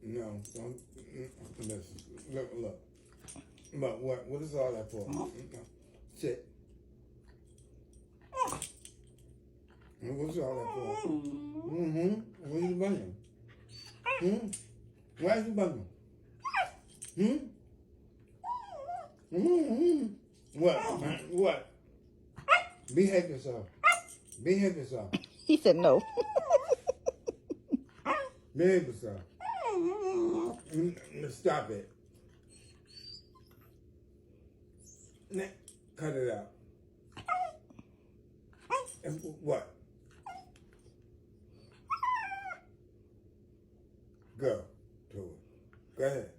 No, don't. Listen. Look. But what is all that for? Sit. What's all that for? What are you bugging? Why are you bugging? What? Behave yourself. Behave yourself. He said no. Behave yourself. Stop it. Cut it out. And what? Go to it. Go ahead.